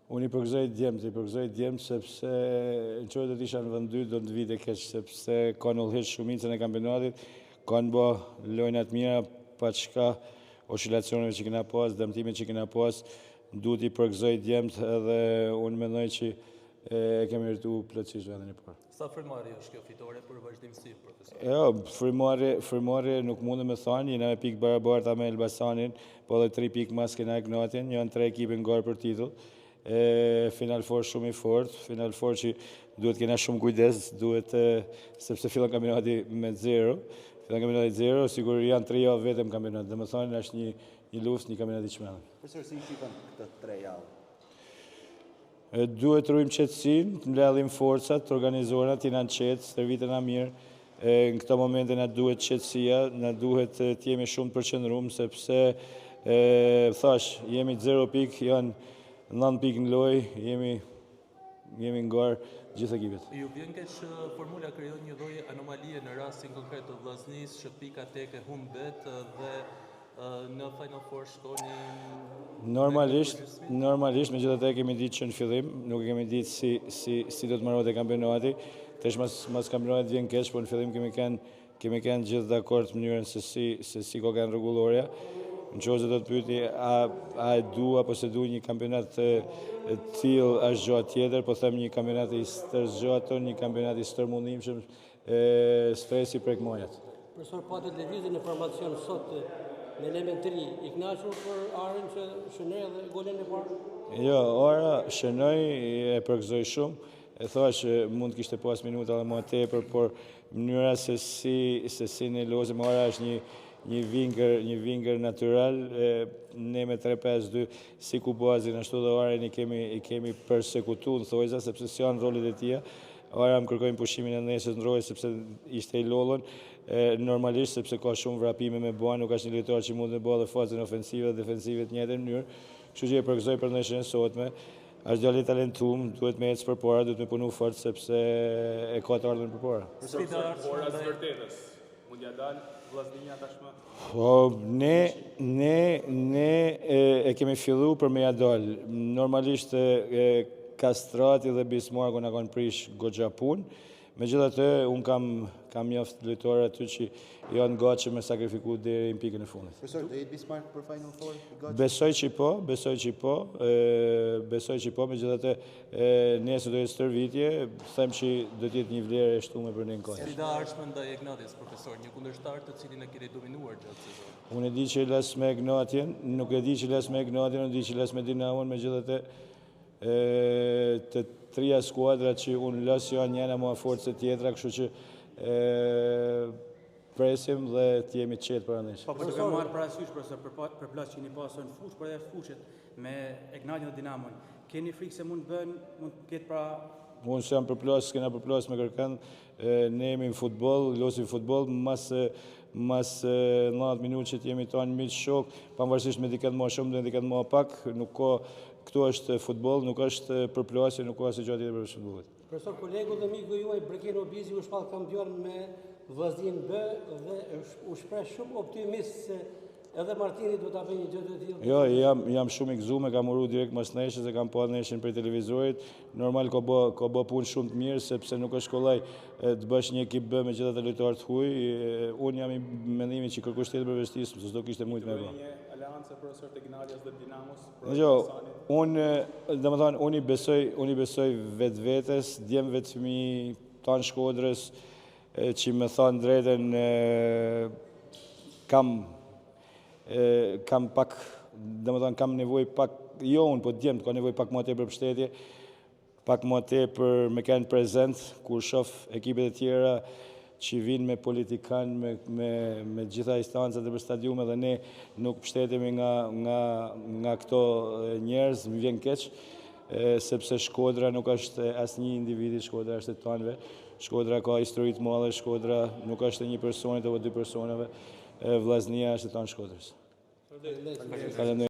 Unë i përgëzoj djemt sepse në qërë të isha në vëndy do të vite keq, sepse kanë ullheq shumicën e kampionatit, kanë bo lojnat mira, pa qka oscilacioneve që kena pas, dëmtime që kena pas, duhet i përgëzoj djemt edhe unë mendoj që e kemi meritu plotësisht vendin e parë. Sa frymëri është kjo fitore për vazhdimsi, profesor? Jo, frymëri nuk mundë me thonë, jena me pikë barabarta me Elbasanin, po dhe 3 pikë mas kena Ignatin, janë 3 ekipin garë për titull. Final Four shumë i fort, Final Four që duhet kena shumë kujdes, duhet sepse fillon kampionati me 0, sigur janë 3 javë vetëm kampionat, dhe më thonë është një luft, një kampionat i qmenën. Profesor, si shikon këtë 3 javë? Duhet të rujmë qetësin, të mbledhim forcat, të organizohena, të jena në qetë, stërvitën a mirë. Në këto momente na duhet qetësia, na duhet të jemi shumë të përqendruar, sepse thash, jemi 0 pikë, janë 9 pikë në lojë, jemi në garë gjithë ekipet. Ju vjen keq formula krijon një lloj anomalie në rastin konkret të Vllaznisë, që pika tek e humbet dhe në Final Four shkoni... Normalisht, megjithatë kemi ditë që në fillim, nuk kemi ditë si do të marrohet e kampionati, tesh mas kampionatit vjen keq, por në fillim kemi kanë gjithë dakord mënyrën se si ka kanë rregullorja. Në qoftë do të pyeti a e du apo se du një kampionat të tillë është gjë tjetër, po them një kampionat i stërzgjatur, një kampionat i stërmundimshëm, stresi prek mojat. Profesor, pa televizin në formacion sot në elementari, i kënaqur për Arën që shënoi dhe golin e parë? Jo, Ara shënoi, e përgëzoj shumë. E thash mund të kishte pas minuta edhe më tepër, por mënyra se si ne lozëm Ara është një vingër natural, ne me 3-5-2 si Kubazin, ashtu dhe Arën i kemi përsekutu në thojza, sepse si janë rolet e tia. Ara më kërkojnë pushimin e nesës në rojë, sepse ishte i lollën, normalisht sepse ka shumë vrapime me bua, nuk është një lojtar që mund të bëjë dhe fazën ofensive dhe defensive të njëjtën mënyrë, kështu që e përgëzoj për ndeshjen e sotme. Është djalë i talentuar, duhet me ecë përpara, duhet me punu fort sepse e ka të ardhmen përpara. Ora së vërtetës, mund ja dalë Vllaznia tashmë? Ne e kemi fillu për me ja dalë. Normalisht Kastrati dhe Bismarku na kanë prish goxha punë. Megjithatë, unë kam mjaft lojtarë aty që janë gatshëm me sakrifiku deri në pikën e fundit. Profesor, do jetë Bismarck për Final Four? Besoj që po, megjithatë nesër do jetë stërvitje, them që do të jetë një vlerë e shtuar për ne në kohë. Sfida e ardhshme ndaj Ignatis, profesor, një kundërshtar të cilin e keni dominuar gjatë sezonit. Unë e di që les me Ignatin, nuk e di që les me Ignatin, unë di që les me Dinamon, megjithatë të 3 skuadrat që unë las janë njëna më fort se tjetra, kështu që presim dhe të jemi qetë për anësh. Po duke marrë parasysh për plas që një pasën në fush, për edhe fushit me Ignatin dhe Dinamon, keni frikë se mund të ketë pra... Unë që jam përplas, s'kena përplas me kërkan, ne jemi në futbol, losim futbol, mas 90 minutë që t'jemi tonë miq shok, pavarësisht me diket më shumë dhe diket më pak, nuk ka, këtu është futbol, nuk është përplasje, nuk ka asë gjatë tjetër për futbollit. Profesor, kolegu dhe miku juaj Breken Obizi u shpall kampion me Vllaznin B dhe u shpreh shumë optimist se edhe Martini do ta bëjë një gjë të tillë. Jo, jam shumë i gëzuar, kam uru direkt mas neshës, e kam pa neshën për televizorit. Normal ka bë punë shumë të mirë, sepse nuk është kollaj të bësh një ekip B me gjithë ato lojtarë të huaj. Unë jam i mendimit që kërkush tjetër për vestisëm, se s'do kishte mujt me bë. Një aleancë profesor të Gnalias dhe Dinamos? Jo, unë i besoj vetvetes, djemve të fëmijë tanë Shkodrës, që me thanë drejtën kam pak, kam nevoj pak, jo unë, po djemë, ka nevoj pak më tepër mbështetje, pak më tepër me kanë prezent, kur shoh ekipet e tjera që vinë me politikan, me gjitha instancat e për stadiume dhe ne nuk mbështetemi nga këto njerëz, më vjen keq, sepse Shkodra nuk është asnjë individi, Shkodra është e tanëve, Shkodra ka histori të madhe, Shkodra nuk është e një personit apo 2 personave, Vllaznia është e tanë Shkodrës.